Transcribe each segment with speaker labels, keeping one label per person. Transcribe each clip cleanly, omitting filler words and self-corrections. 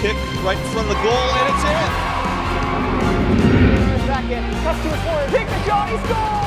Speaker 1: kick right in front of the goal, and it's in.
Speaker 2: Second, cuts to his corner, take the shot, he scores!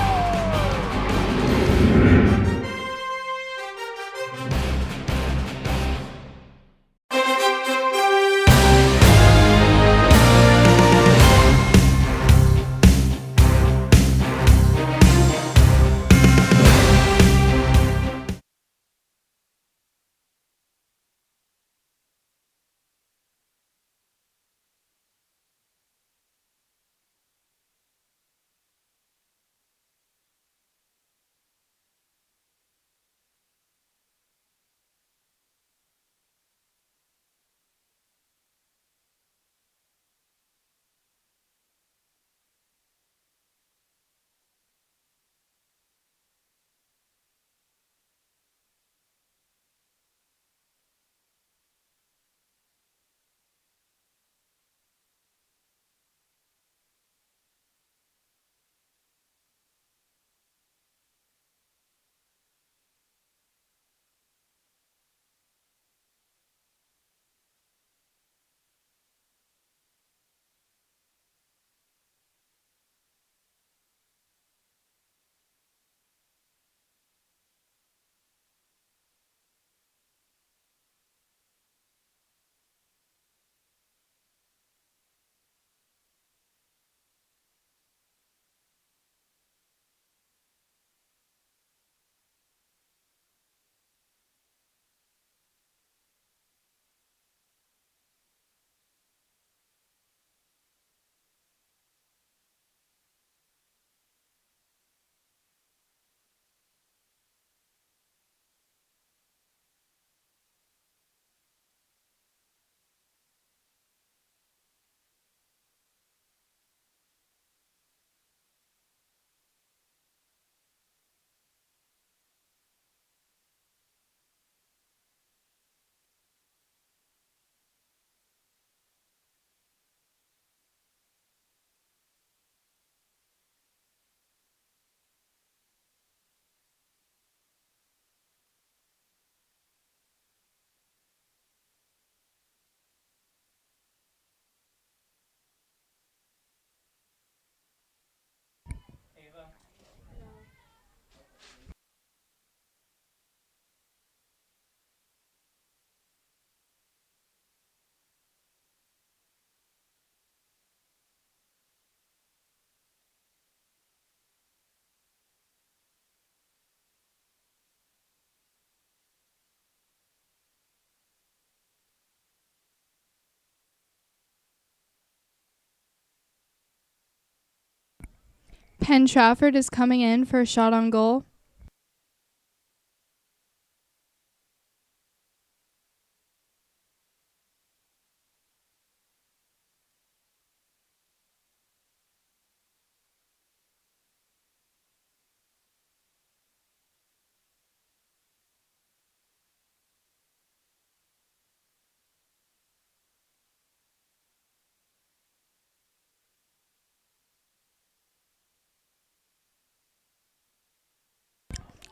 Speaker 3: Penn-Trafford is coming in for a shot on goal.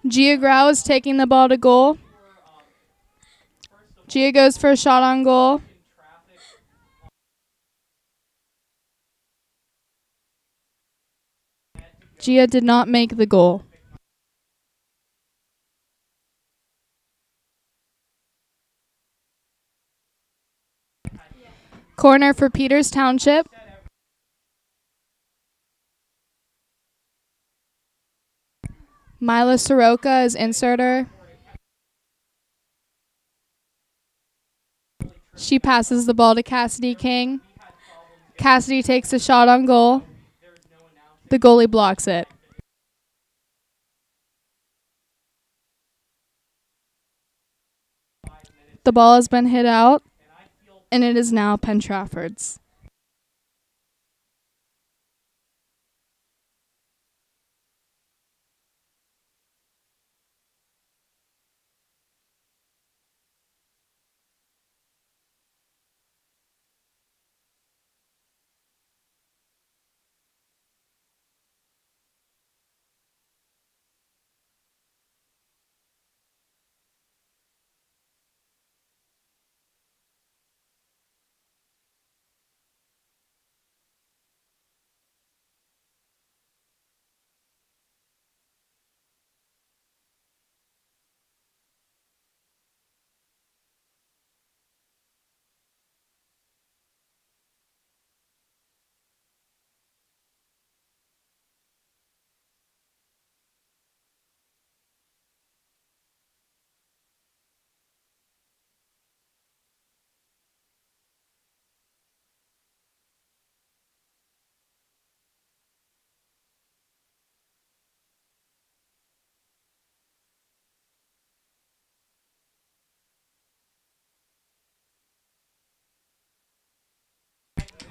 Speaker 3: Gia Grau is taking the ball to goal. Gia goes for a shot on goal. Gia did not make the goal. Corner for Peters Township. Mila Soroka is inserter. She passes the ball to Cassidy King. Cassidy takes a shot on goal. The goalie blocks it. The ball has been hit out, and it is now Penn-Trafford's.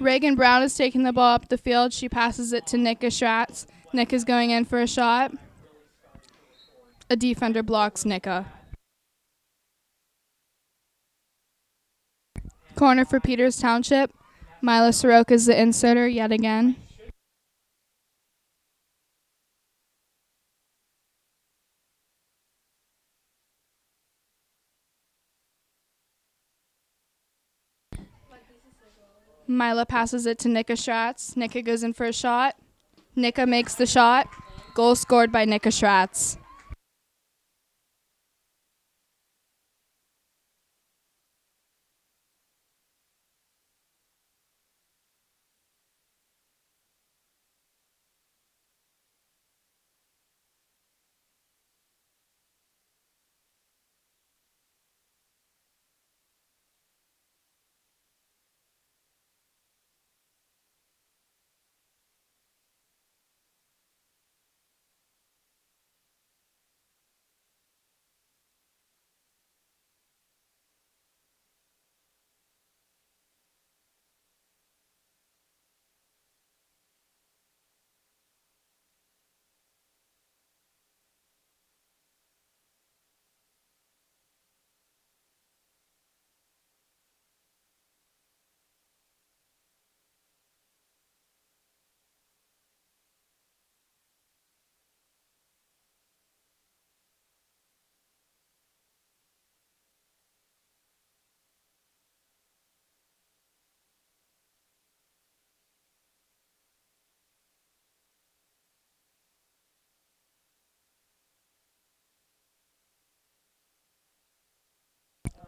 Speaker 3: Reagan Brown is taking the ball up the field. She passes it to Nika Stratz. Nick is going in for a shot. A defender blocks Nika. Corner for Peters Township. Mila Soroka is the inserter yet again. Mila passes it to Nika Stratz. Nika goes in for a shot. Nika makes the shot. Goal scored by Nika Stratz.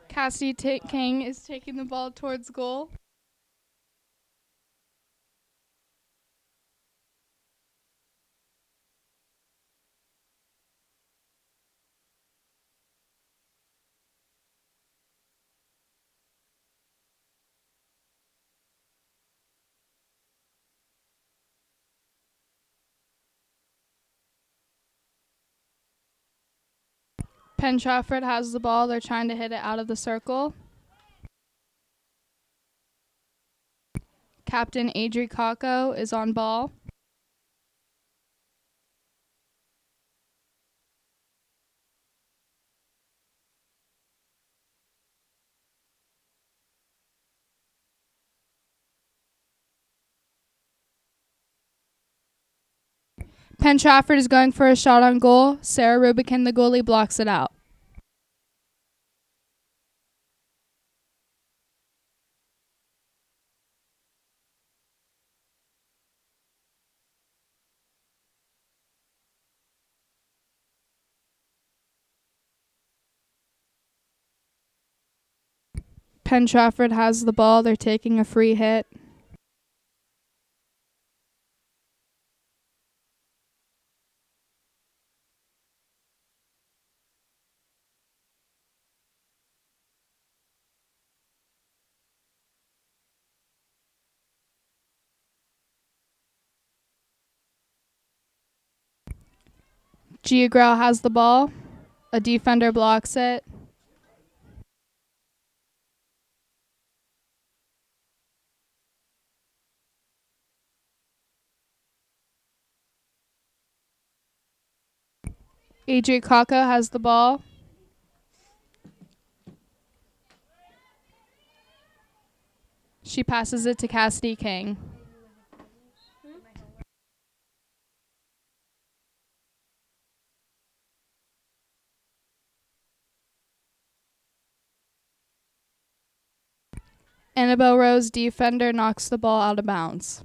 Speaker 3: Cassidy King is taking the ball towards goal. Penn-Trafford has the ball. They're trying to hit it out of the circle. Captain Adri Kako is on ball. Penn-Trafford is going for a shot on goal. Sarah Rubikin, the goalie, blocks it out. Penn-Trafford has the ball. They're taking a free hit. Giagrell has the ball. A defender blocks it. Adri Kako has the ball. She passes it to Cassidy King. Annabelle Rose, defender, knocks the ball out of bounds.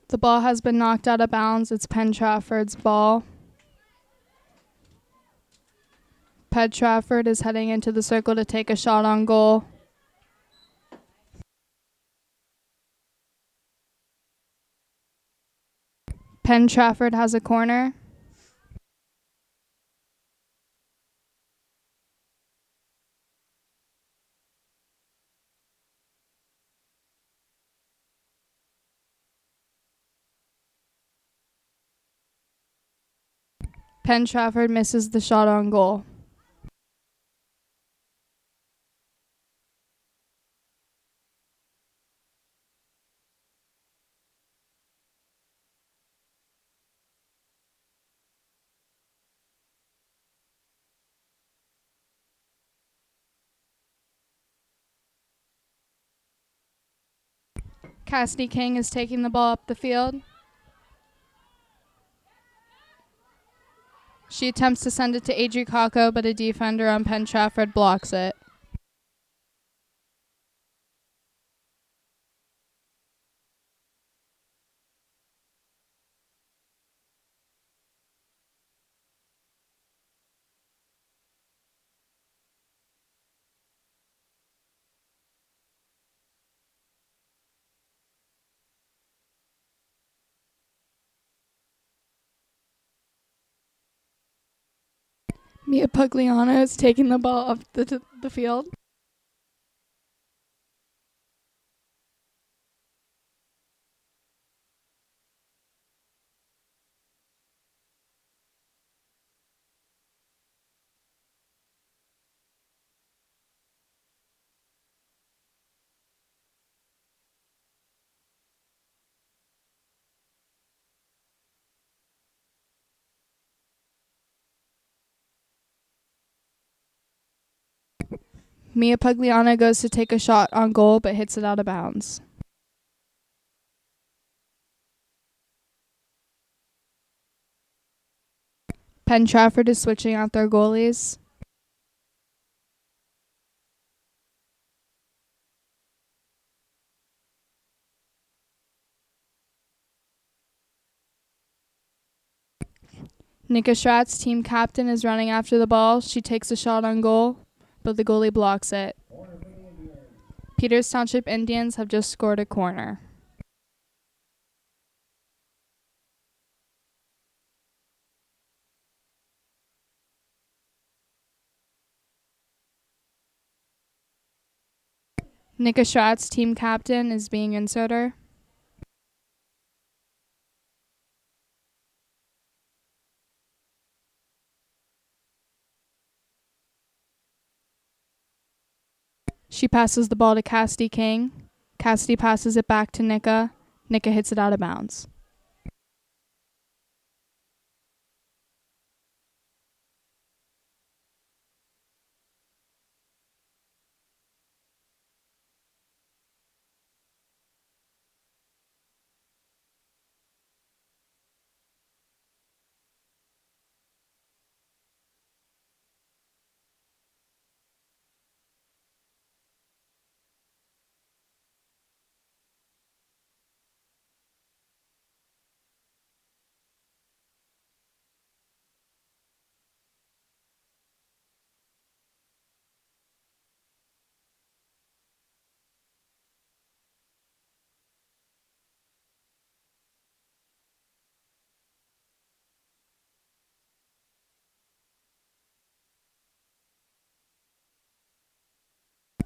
Speaker 3: The ball has been knocked out of bounds. It's Penn-Trafford's ball. Penn-Trafford is heading into the circle to take a shot on goal. Penn-Trafford has a corner. Penn-Trafford misses the shot on goal. Cassidy King is taking the ball up the field. She attempts to send it to Adri Kako, but a defender on Penn-Trafford blocks it. Mia Pugliano is taking the ball up the field. Mia Pugliano goes to take a shot on goal, but hits it out of bounds. Penn-Trafford is switching out their goalies. Nika Stratz, team captain, is running after the ball. She takes a shot on goal, but the goalie blocks it. Peters Township Indians have just scored a corner. Nika Stratz, team captain, is being inserter. She passes the ball to Cassidy King. Cassidy passes it back to Nika. Nika hits it out of bounds.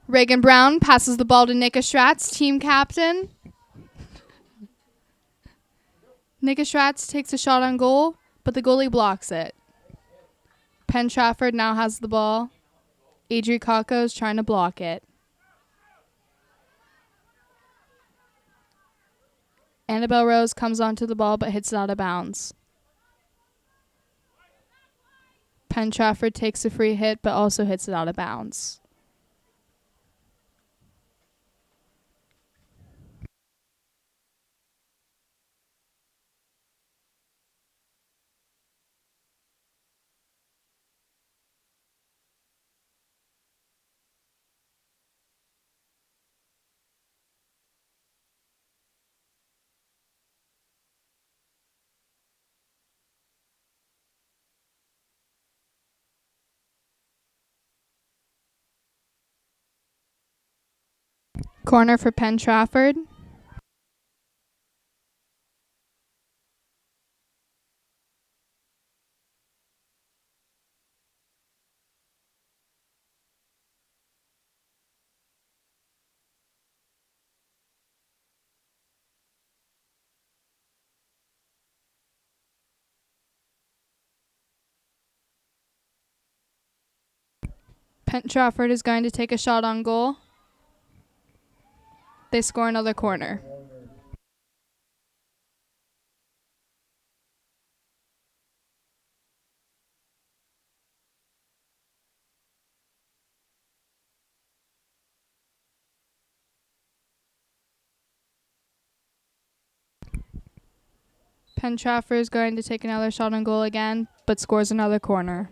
Speaker 3: Reagan Brown passes the ball to Nika Stratz, team captain. Nika Stratz takes a shot on goal, but the goalie blocks it. Penn-Trafford now has the ball. Adri Kako is trying to block it. Annabelle Rose comes onto the ball but hits it out of bounds. Penn-Trafford takes a free hit but also hits it out of bounds. Corner for Penn-Trafford. Penn-Trafford is going to take a shot on goal. They score another corner. Penn-Trafford is going to take another shot on goal again, but scores another corner.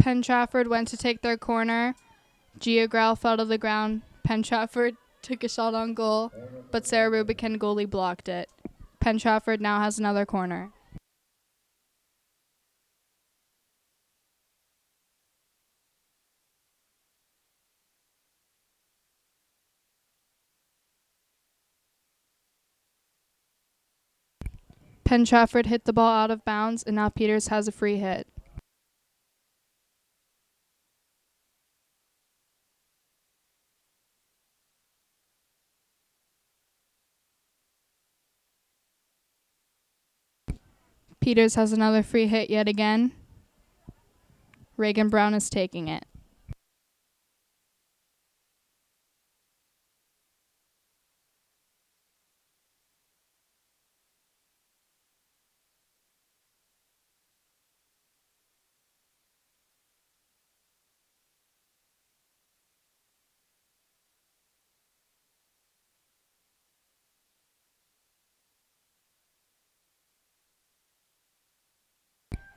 Speaker 3: Penn-Trafford went to take their corner. Giogrel fell to the ground. Penn-Trafford took a shot on goal, but Sarah Rubicon goalie blocked it. Penn-Trafford now has another corner. Penn-Trafford hit the ball out of bounds, and now Peters has a free hit. Peters has another free hit yet again. Reagan Brown is taking it.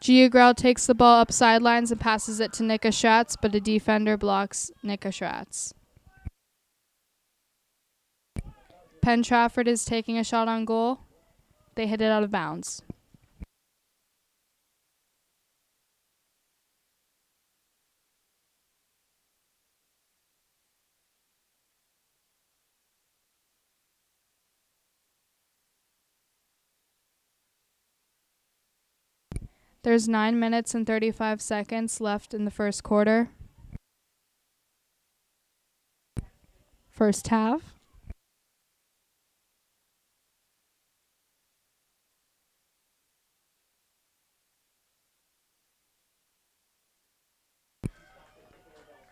Speaker 3: Giogrel takes the ball up sidelines and passes it to Nika Schatz, but a defender blocks Nika Schatz. Penn-Trafford is taking a shot on goal. They hit it out of bounds. There's 9 minutes and 35 seconds left in the first quarter. First half.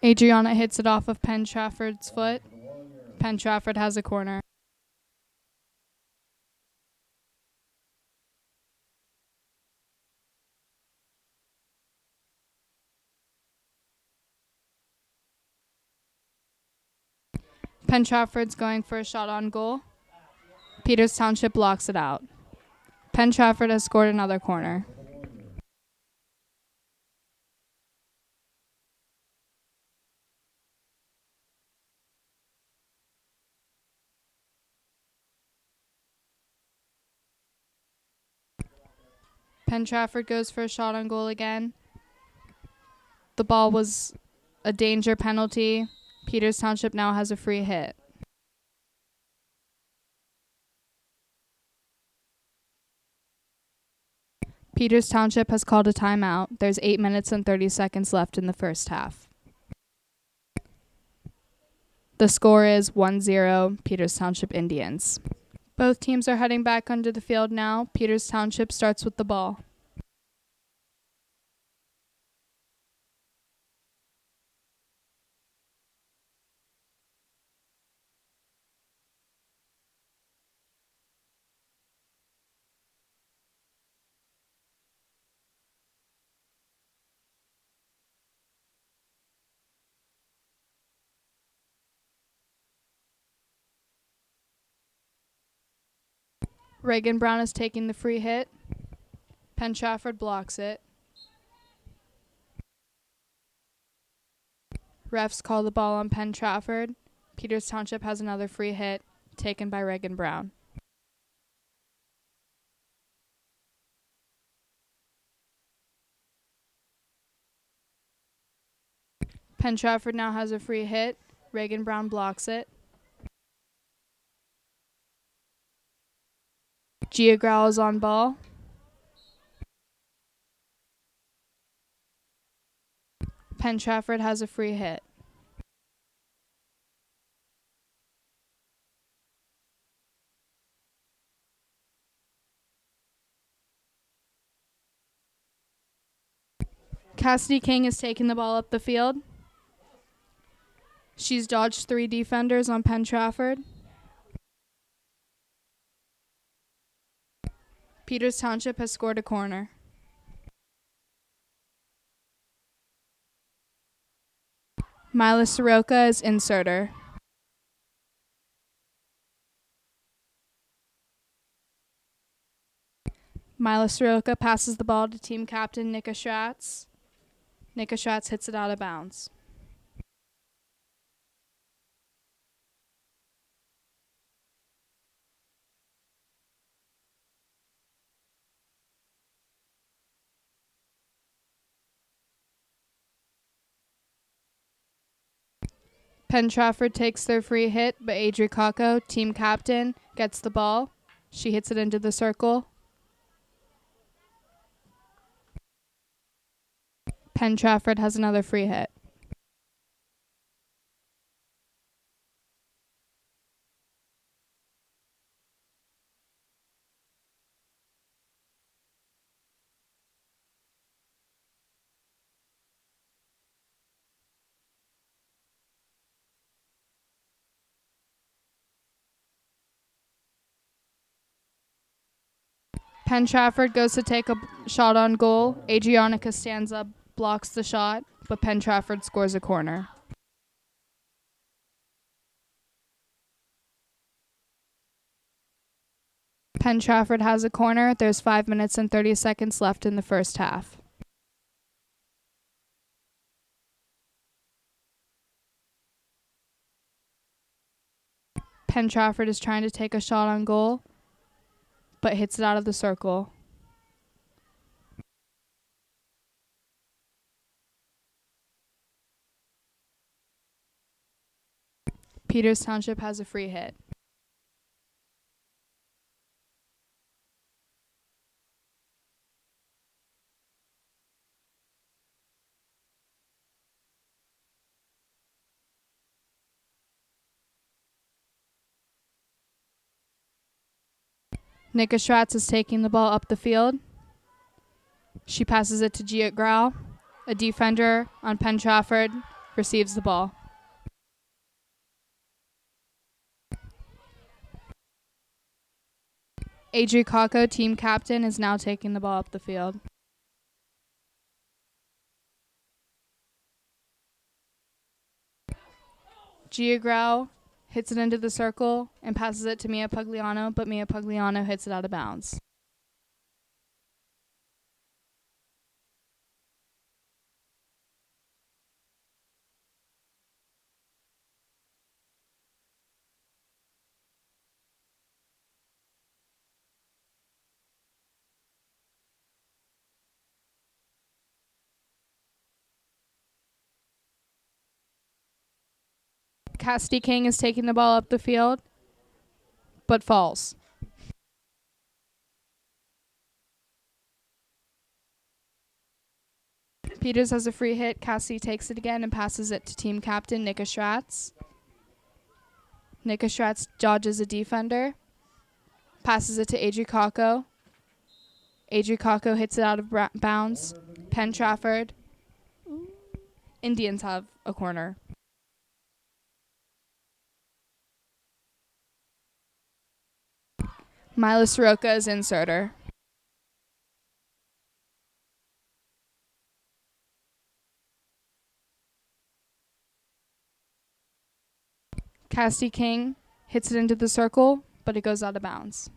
Speaker 3: Adriana hits it off of Penn-Trafford's foot. Penn-Trafford has a corner. Penn-Trafford's going for a shot on goal. Peters Township blocks it out. Penn-Trafford has scored another corner. Penn-Trafford goes for a shot on goal again. The ball was a danger penalty. Peters Township now has a free hit. Peters Township has called a timeout. There's 8 minutes and 30 seconds left in the first half. The score is 1-0 Peters Township Indians. Both teams are heading back onto the field now. Peters Township starts with the ball. Reagan Brown is taking the free hit. Penn-Trafford blocks it. Refs call the ball on Penn-Trafford. Peters Township has another free hit taken by Reagan Brown. Penn-Trafford now has a free hit. Reagan Brown blocks it. Giagrao is on ball. Penn-Trafford has a free hit. Cassidy King is taking the ball up the field. She's dodged 3 defenders on Penn-Trafford. Peters Township has scored a corner. Mila Soroka is inserter. Mila Soroka passes the ball to team captain Nika Stratz. Nika Stratz hits it out of bounds. Penn-Trafford takes their free hit, but Adri Kako, team captain, gets the ball. She hits it into the circle. Penn-Trafford has another free hit. Penn-Trafford goes to take a shot on goal. Adriana Costanza blocks the shot, but Penn-Trafford scores a corner. Penn-Trafford has a corner. There's 5 minutes and 30 seconds left in the first half. Penn-Trafford is trying to take a shot on goal, but hits it out of the circle. Peters Township has a free hit. Nika Stratz is taking the ball up the field. She passes it to Giagrao. A defender on Penn-Trafford receives the ball. Adri Kako, team captain, is now taking the ball up the field. Giagrao hits it into the circle and passes it to Mia Pugliano, but Mia Pugliano hits it out of bounds. Cassidy King is taking the ball up the field, but falls. Peters has a free hit. Cassidy takes it again and passes it to team captain Nika Stratz. Nika Stratz dodges a defender, passes it to Adri Kako. Adri Kako hits it out of bounds. Penn-Trafford. Indians have a corner. Mila Soroka is inserter. Cassidy King hits it into the circle, but it goes out of bounds.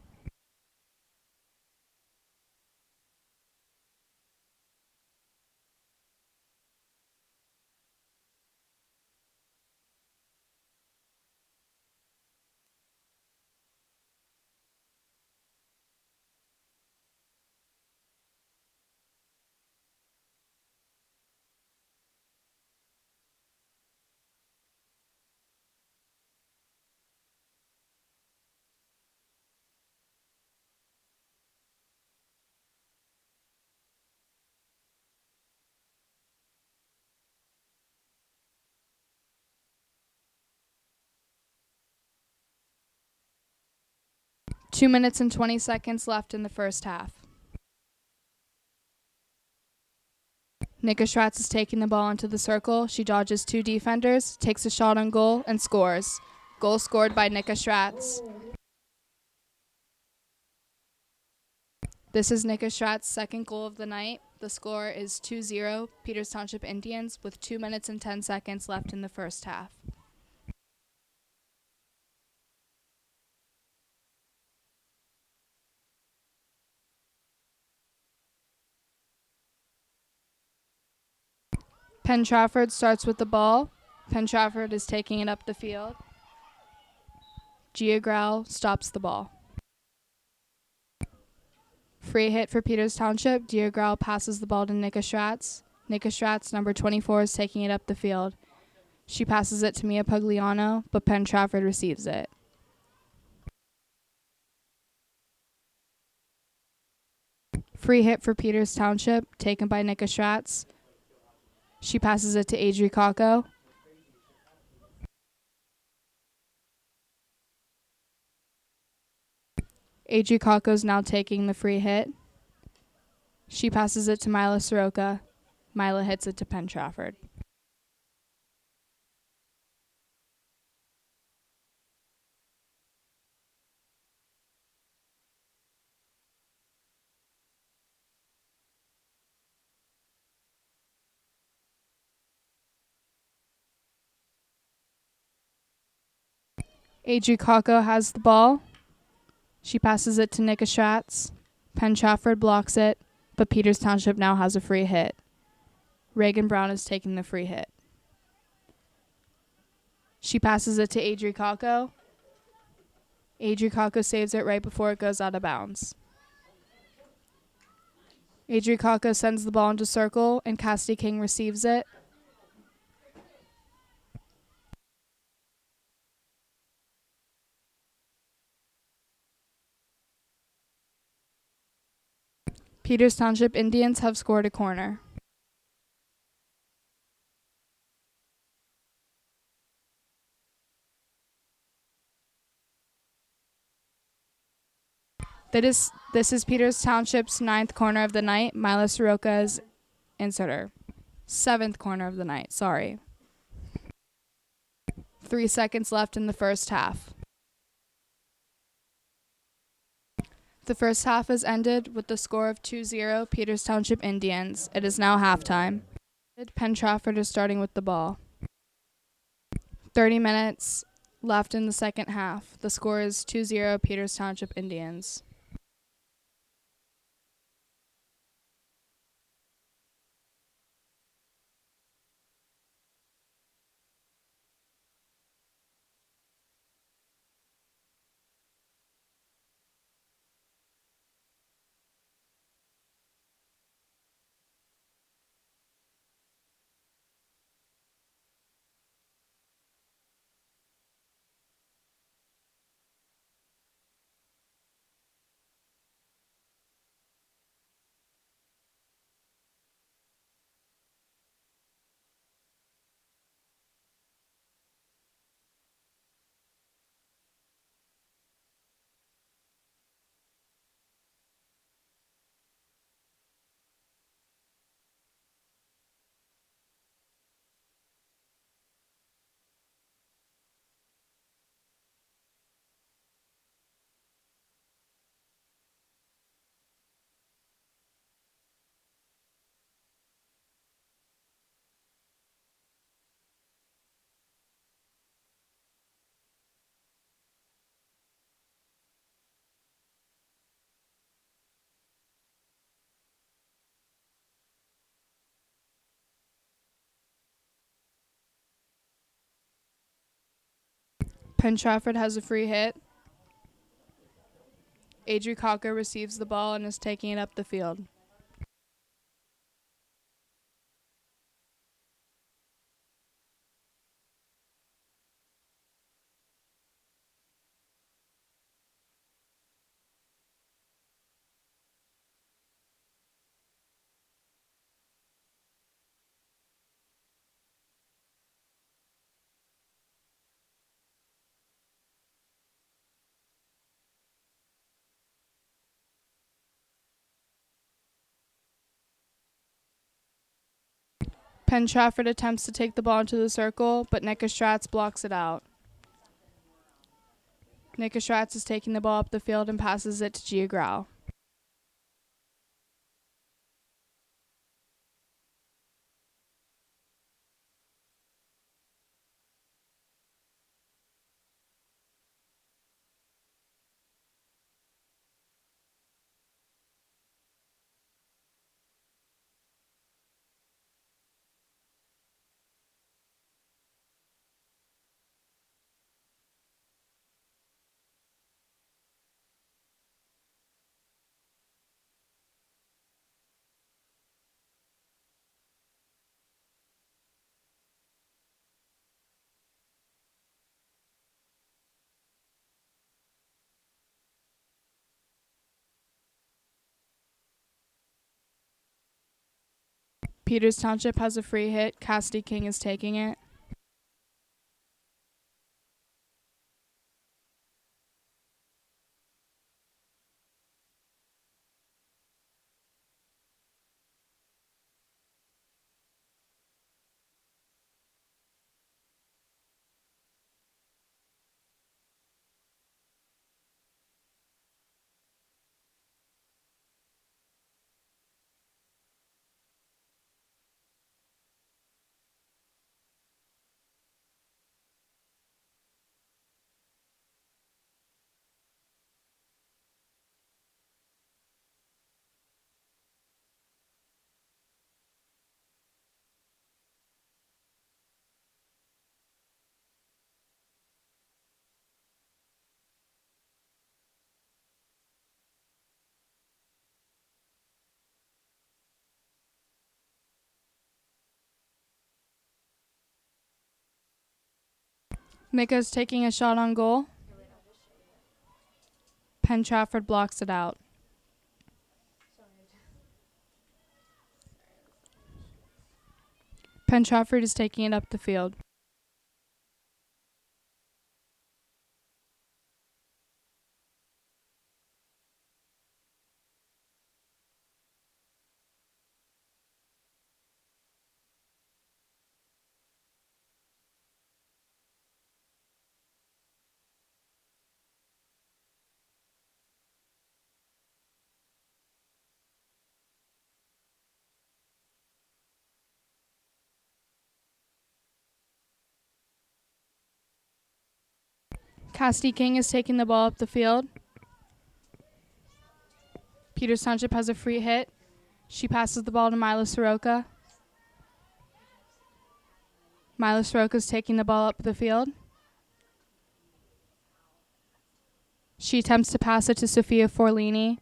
Speaker 3: 2 minutes and 20 seconds left in the first half. Nika Schratz is taking the ball into the circle. She dodges 2 defenders, takes a shot on goal, and scores. Goal scored by Nika Schratz. This is Nika Schratz's second goal of the night. The score is 2-0 Peters Township Indians with 2 minutes and 10 seconds left in the first half. Penn-Trafford starts with the ball. Penn-Trafford is taking it up the field. Gia Grau stops the ball. Free hit for Peters Township. Gia Grau passes the ball to Nika Schratz. Nika Schratz, number 24, is taking it up the field. She passes it to Mia Pugliano, but Penn-Trafford receives it. Free hit for Peters Township, taken by Nika Schratz. She passes it to Adri Kako. Adri Kako is now taking the free hit. She passes it to Mila Soroka. Mila hits it to Penn-Trafford. Adri Kako has the ball. She passes it to Nika Schratz. Penn-Trafford blocks it, but Peters Township now has a free hit. Reagan Brown is taking the free hit. She passes it to Adri Kako. Adri Kako saves it right before it goes out of bounds. Adri Kako sends the ball into circle, and Cassidy King receives it. Peters Township Indians have scored a corner. This is Peters Township's 9th corner of the night. Mila Soroka's inserter. 7th corner of the night, sorry. 3 seconds left in the first half. The first half has ended with the score of 2-0 Peters Township Indians. It is now halftime. Penn-Trafford is starting with the ball. 30 minutes left in the second half. The score is 2-0 Peters Township Indians. Penn-Trafford has a free hit. Adri Kako receives the ball and is taking it up the field. Penn-Trafford attempts to take the ball into the circle, but Nicka blocks it out. Nicka is taking the ball up the field and passes it to Gia Grau. Peters Township has a free hit. Cassidy King is taking it. Nicka is taking a shot on goal. Penn-Trafford blocks it out. Penn-Trafford is taking it up the field. Cassidy King is taking the ball up the field. Peters Township has a free hit. She passes the ball to Mila Soroka. Mila Soroka is taking the ball up the field. She attempts to pass it to Sophia Forlini,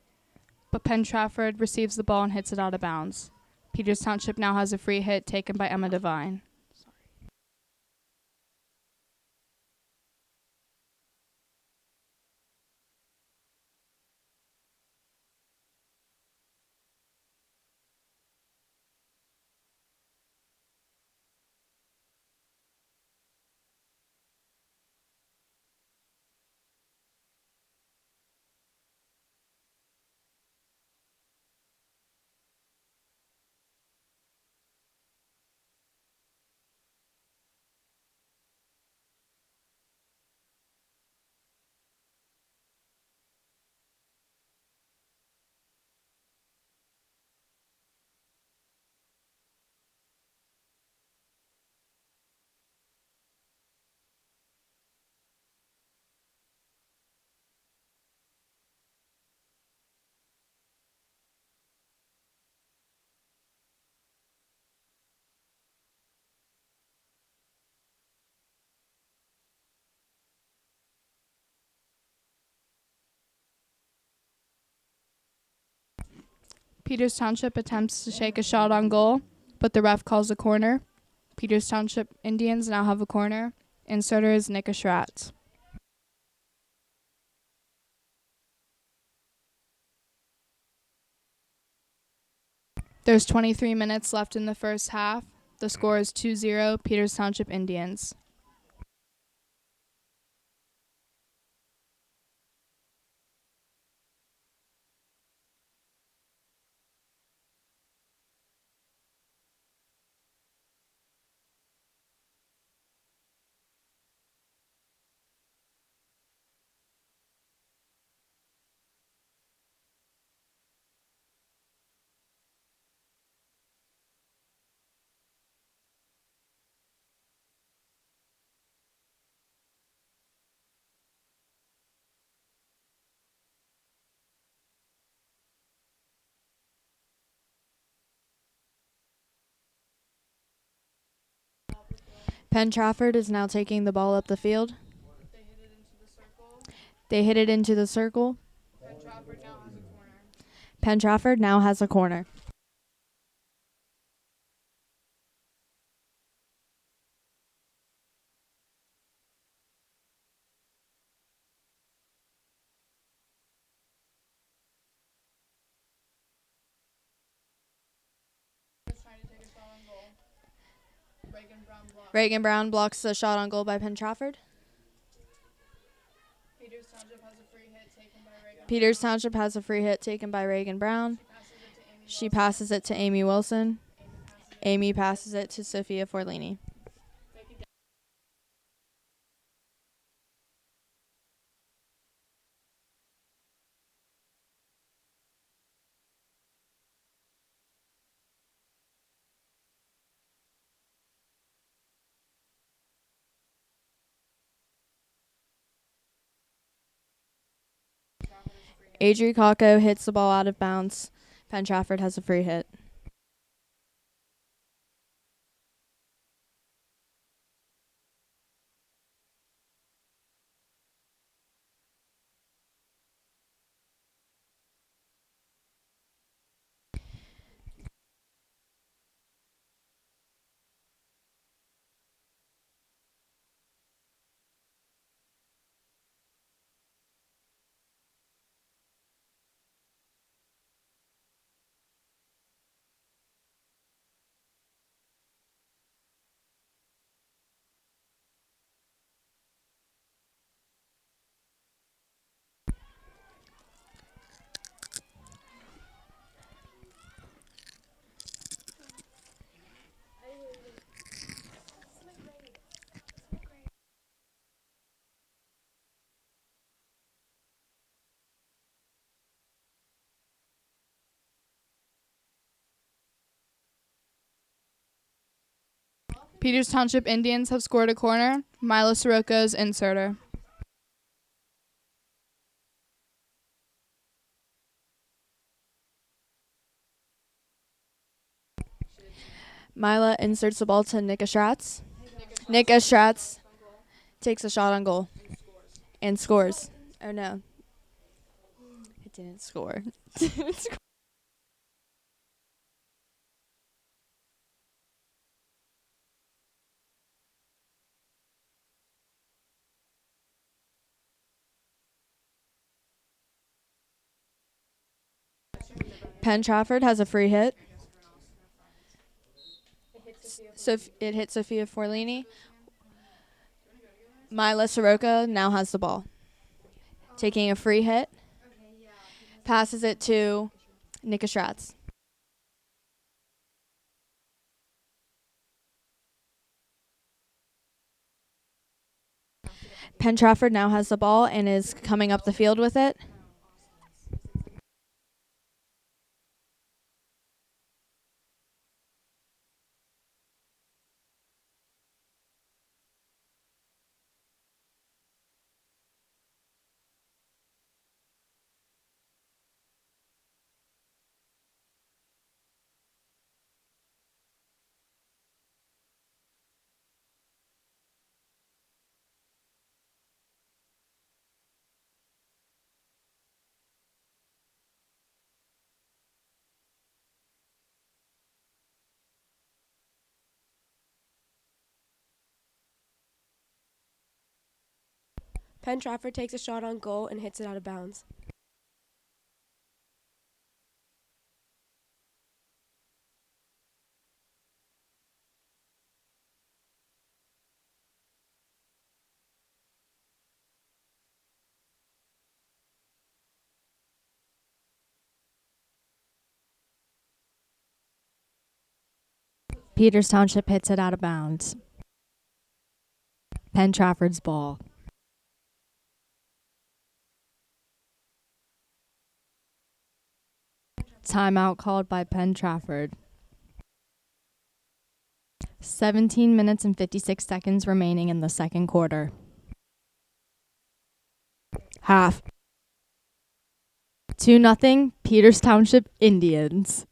Speaker 3: but Penn-Trafford receives the ball and hits it out of bounds. Peters Township now has a free hit taken by Emma Devine. Peters Township attempts to shake a shot on goal, but the ref calls a corner. Peters Township Indians now have a corner. Inserter is Nicka. There's 23 minutes left in the first half. The score is 2-0 Peters Township Indians.
Speaker 4: Penn-Trafford is now taking the ball up the field.
Speaker 3: They hit it into the circle.
Speaker 4: They hit it into the circle.
Speaker 3: Penn-Trafford now has a corner.
Speaker 4: Penn-Trafford now has a corner.
Speaker 3: Trying to take a shot on goal.
Speaker 4: Reagan Brown blocks the shot on goal by Penn-Trafford.
Speaker 3: Peters Township has a free hit taken by Reagan.
Speaker 4: Peters Township has a free hit taken by Reagan Brown. She passes it to Amy Wilson. Amy passes it to Sophia Forlini. Adri Kako hits the ball out of bounds. Penn-Trafford has a free hit.
Speaker 3: Peters Township Indians have scored a corner. Mila Soroka's inserter.
Speaker 4: Mila inserts the ball to Nika Stratz. Nika Stratz takes a shot on goal and scores. Oh no. It didn't score. Penn-Trafford has a free hit. So it hits Sophia Forlini. Mila Soroka now has the ball. Taking a free hit. Passes it to Nika Stratz. Penn-Trafford now has the ball and is coming up the field with it.
Speaker 5: Penn-Trafford takes a shot on goal and hits it out of bounds.
Speaker 4: Peters Township hits it out of bounds. Penn-Trafford's ball. Timeout called by Penn-Trafford. 17 minutes and 56 seconds remaining in the second quarter. Half. 2-0 Peters Township Indians.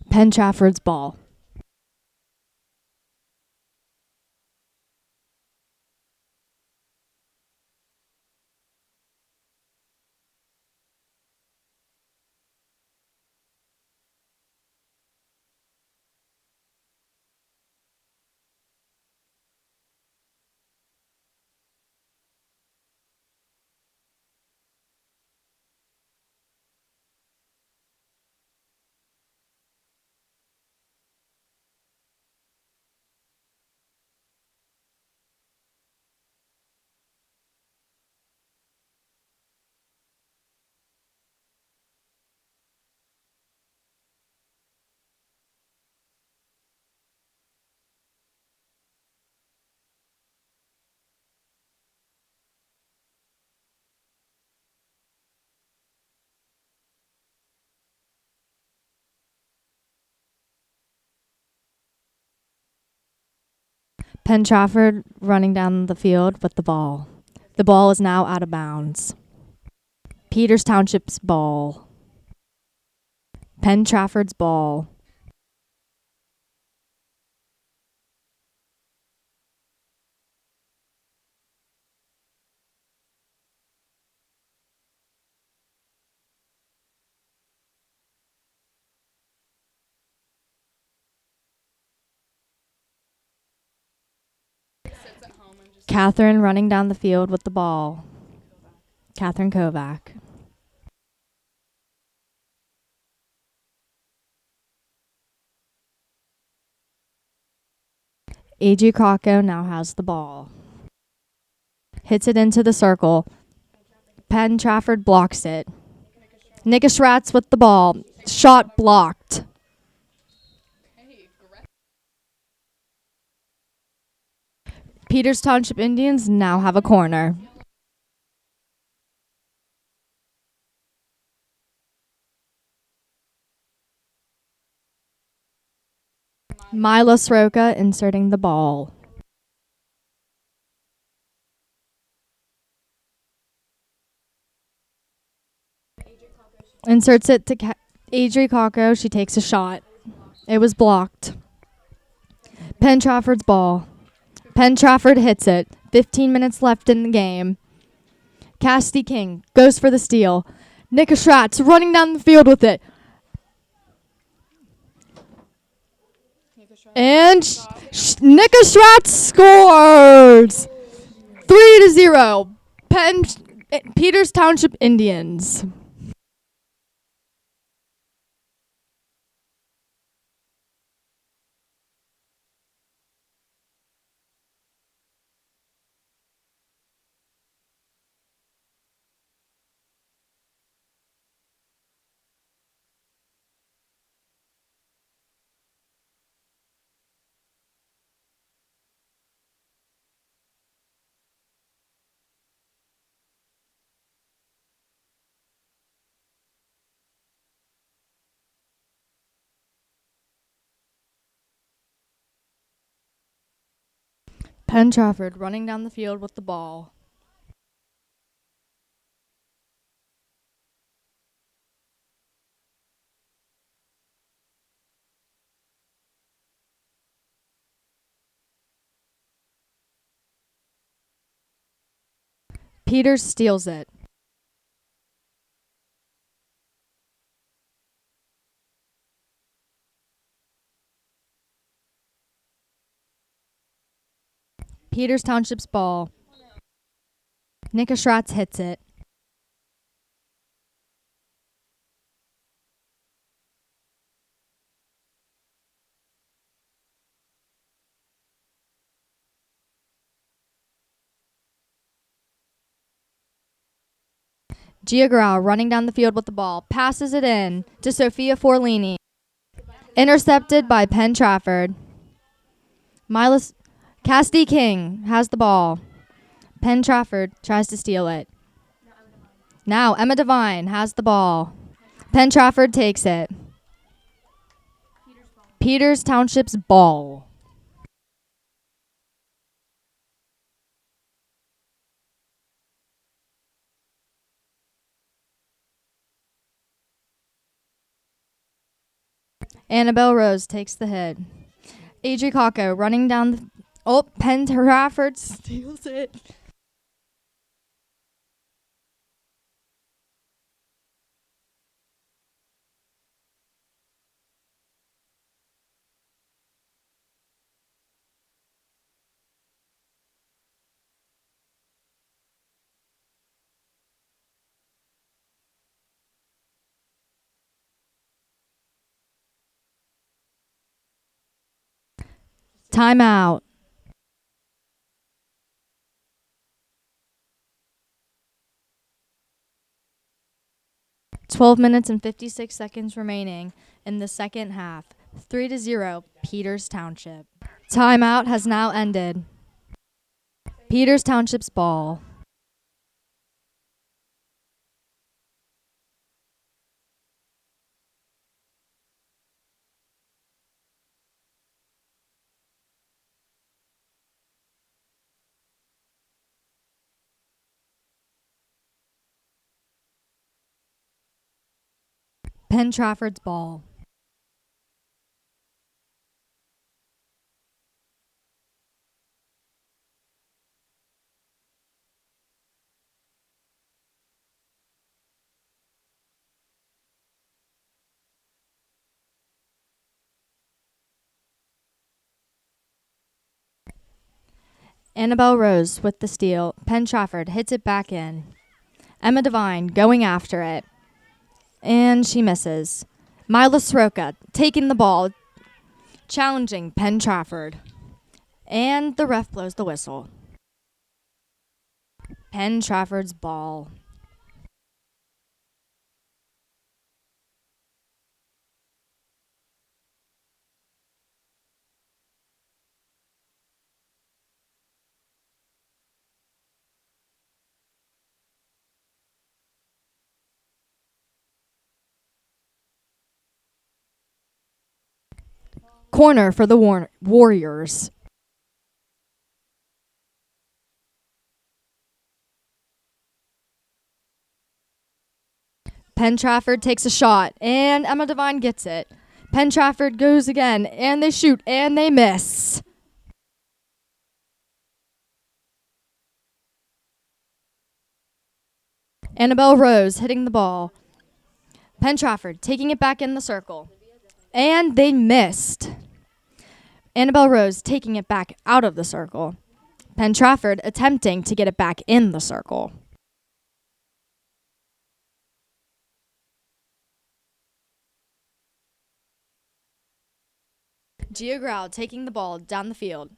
Speaker 4: Penn-Trafford's ball. Penn-Trafford running down the field with the ball. The ball is now out of bounds. Peters Township's ball. Penn-Trafford's ball. Catherine running down the field with the ball. Catherine Kovac. A.G. Krocko now has the ball. Hits it into the circle. Penn-Trafford blocks it. Nika Schratz with the ball. Shot blocked. Peters Township Indians now have a corner. Mila Sroka inserting the ball. Inserts it to Adri Kako. She takes a shot. It was blocked. Penn-Trafford's ball. Penn-Trafford hits it. 15 minutes left in the game. Cassidy King goes for the steal. Nika Schratz running down the field with it. And Nika Schratz scores! 3-0. Peters Township Indians. Penn-Trafford running down the field with the ball. Peters steals it. Peters Township's ball. Nika Schratz hits it. Giagrao running down the field with the ball. Passes it in to Sophia Forlini. Intercepted by Penn-Trafford. Cassidy King has the ball. Penn-Trafford tries to steal it. Now Emma Devine has the ball. Penn-Trafford takes it. Peters Township's ball. Annabelle Rose takes the hit. Adri Kako running down the... Oh, Penn-Trafford steals it. Timeout. 12 minutes and 56 seconds remaining in the second half. 3-0, Peters Township. Timeout has now ended. Peters Township's ball.
Speaker 6: Penn-Trafford's ball. Annabelle Rose with the steal. Penn-Trafford hits it back in. Emma Devine going after it. And she misses. Mila Soroka taking the ball, challenging Penn-Trafford. And the ref blows the whistle. Penn-Trafford's ball. Corner for the Warriors. Penn-Trafford takes a shot, and Emma Devine gets it. Penn-Trafford goes again, and they shoot, and they miss. Annabelle Rose hitting the ball. Penn-Trafford taking it back in the circle. And they missed. Annabelle Rose taking it back out of the circle. Penn-Trafford attempting to get it back in the circle. Gia Grau taking the ball down the field.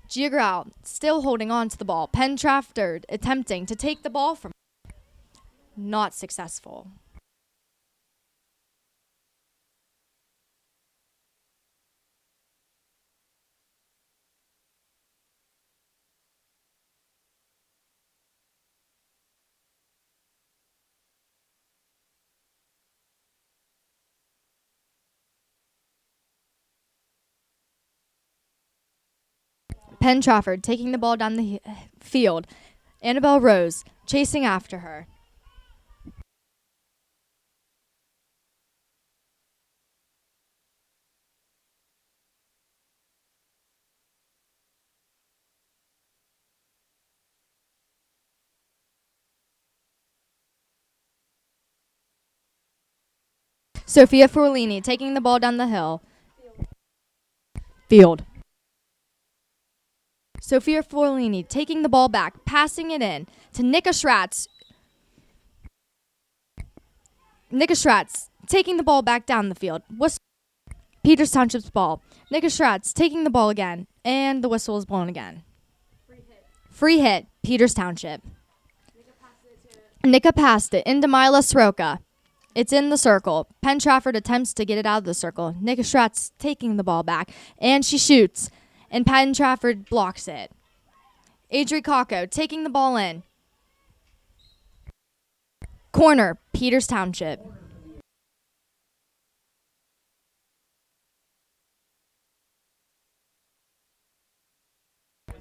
Speaker 6: Gia Grau still holding on to the ball. Penn-Trafford attempting to take the ball from her. Not successful. Penn-Trafford taking the ball down the field. Annabelle Rose chasing after her. Sophia Forlini taking the ball down the hill. Field. Sophia Forlini taking the ball back, passing it in to Nika Schratz. Nika Schratz taking the ball back down the field. Peters Township's ball. Nika Schratz taking the ball again, and the whistle is blown again. Free hit, Peters Township. Nika passed it into Mila Soroka. It's in the circle. Penn-Trafford attempts to get it out of the circle. Nika Schratz taking the ball back, and she shoots, and Penn-Trafford blocks it. Adri Kako taking the ball in. Corner, Peters Township.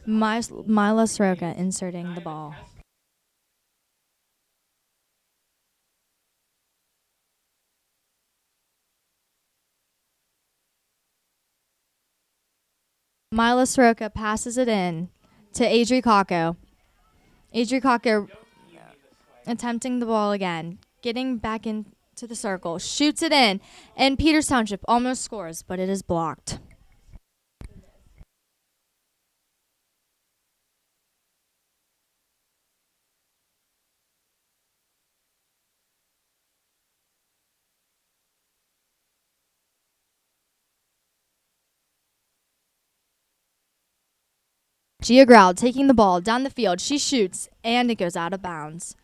Speaker 6: Mila Soroka inserting the ball. Mila Soroka passes it in to Adri Kako. Adri Kako attempting the ball again, getting back into the circle, shoots it in, and Peters Township almost scores, but it is blocked. Gia Grau taking the ball down the field. She shoots, and it goes out of bounds.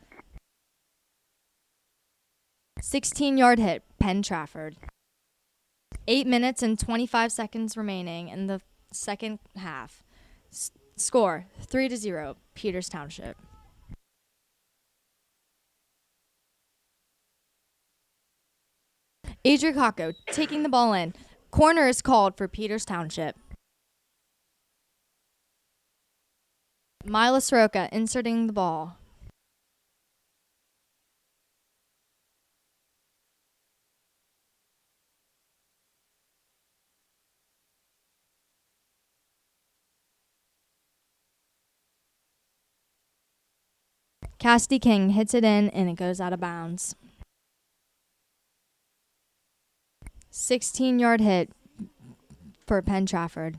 Speaker 6: 16-yard hit, Penn-Trafford. 8 minutes and 25 seconds remaining in the second half. Score, 3-0, Peters Township. Adri Kako taking the ball in. Corner is called for Peters Township. Mila Soroka inserting the ball. Cassidy King hits it in, and it goes out of bounds. 16-yard hit for Penn-Trafford.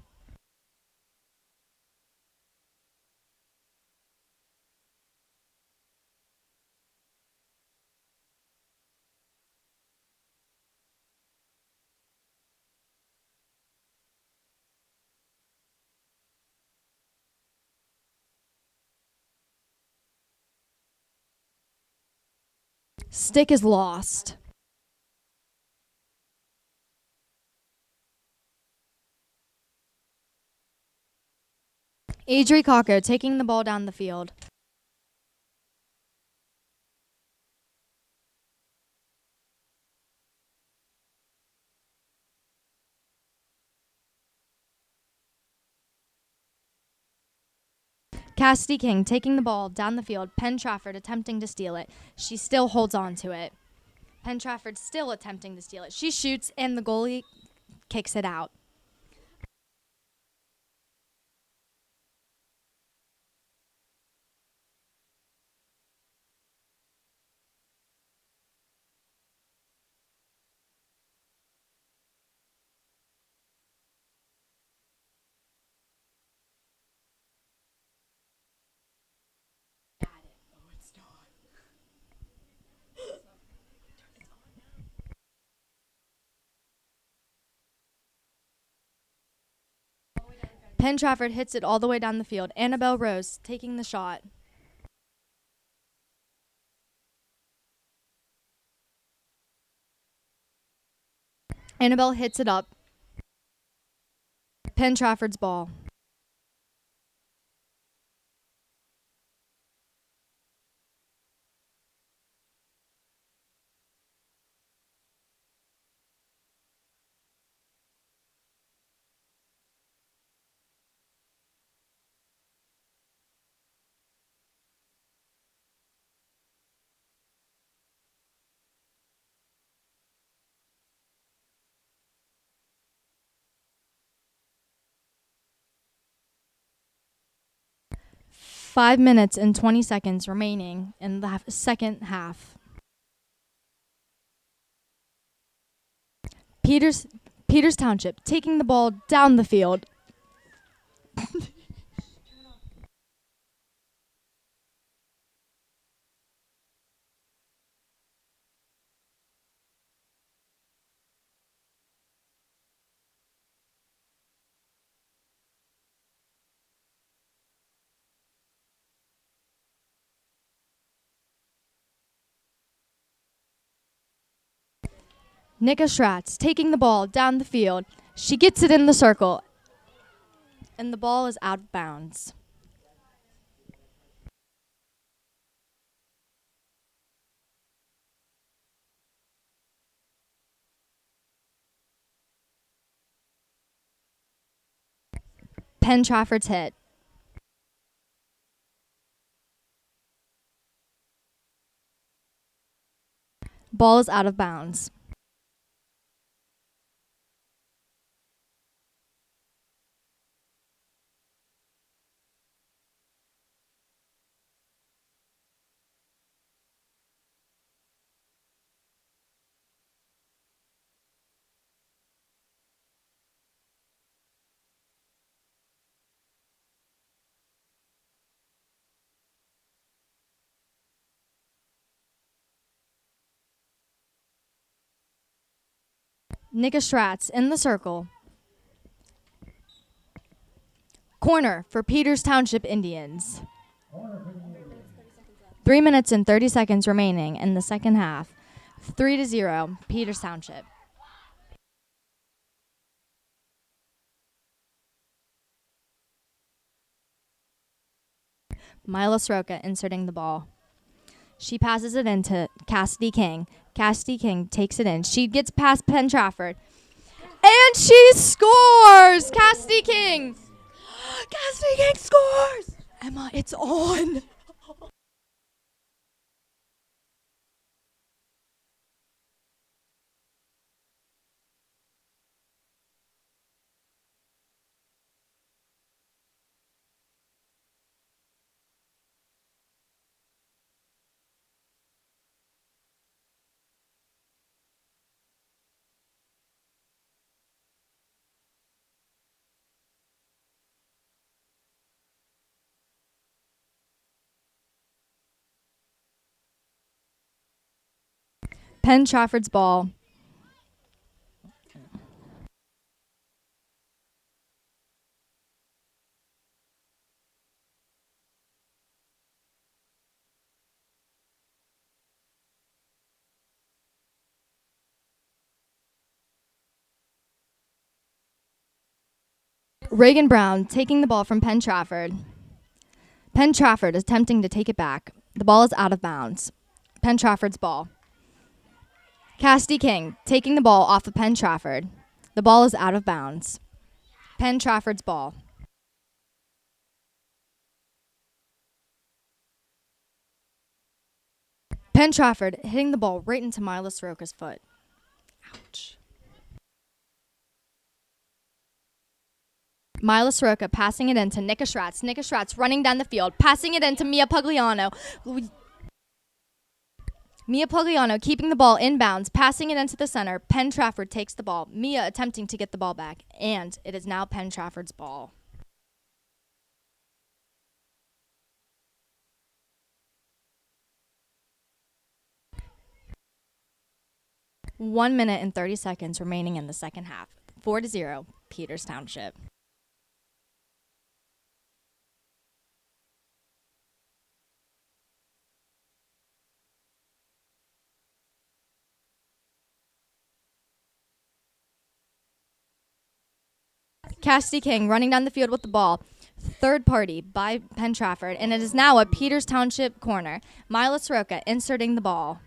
Speaker 6: Stick is lost. Adri Kako taking the ball down the field. Cassidy King taking the ball down the field. Penn-Trafford attempting to steal it. She still holds on to it. Penn-Trafford still attempting to steal it. She shoots, and the goalie kicks it out. Penn-Trafford hits it all the way down the field. Annabelle Rose taking the shot. Annabelle hits it up. Penn-Trafford's ball. Five minutes and 20 seconds remaining in the second half. Peters Township taking the ball down the field. Nika Schratz taking the ball down the field. She gets it in the circle, and the ball is out of bounds. Penn-Trafford's hit. Ball is out of bounds. Nika Schratz in the circle. Corner for Peters Township Indians. 3 minutes and 30 seconds remaining in the second half. 3-0, Peters Township. Mila Soroka inserting the ball. She passes it into Cassidy King. Cassidy King takes it in. She gets past Penn-Trafford. And she scores! Cassidy King! Cassidy King scores! Emma, it's on! Penn-Trafford's ball. Reagan Brown taking the ball from Penn-Trafford. Penn-Trafford is attempting to take it back. The ball is out of bounds. Penn-Trafford's ball. Cassidy King taking the ball off of Penn-Trafford. The ball is out of bounds. Penn-Trafford's ball. Penn-Trafford hitting the ball right into Mila Soroka's foot. Ouch. Mila Soroka passing it into Nika Schratz. Nika Schratz running down the field, passing it into Mia Pugliano. Mia Pugliano keeping the ball inbounds, passing it into the center. Penn-Trafford takes the ball. Mia attempting to get the ball back, and it is now Penn-Trafford's ball. One minute and 30 seconds remaining in the second half. 4-0, Peters Township. Cassidy King running down the field with the ball. Third party by Penn-Trafford, and it is now a Peters Township corner. Mila Soroka inserting the ball.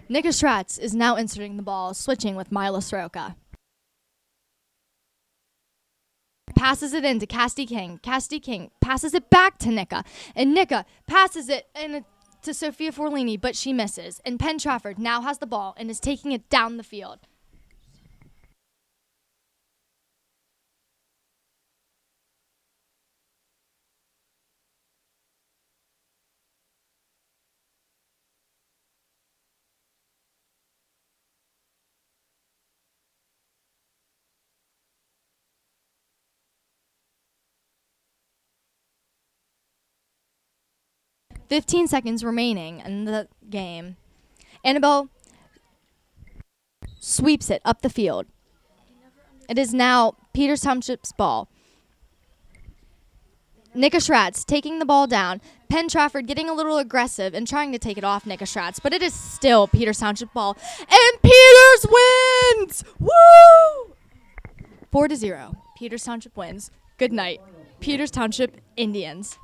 Speaker 6: Nika Schratz is now inserting the ball, switching with Mila Soroka. Passes it in to Cassidy King. Cassidy King passes it back to Nika. And Nika passes it to Sophia Forlini, but she misses. And Penn-Trafford now has the ball and is taking it down the field. "15 seconds remaining in the game. Annabelle sweeps it up the field. It is now Peters Township's ball. Nika Schratz taking the ball down. Penn-Trafford getting a little aggressive and trying to take it off Nika Schratz, but it is still Peters Township ball. And Peters wins! Woo! 4-0. Peters Township wins. Good night, Peters Township Indians.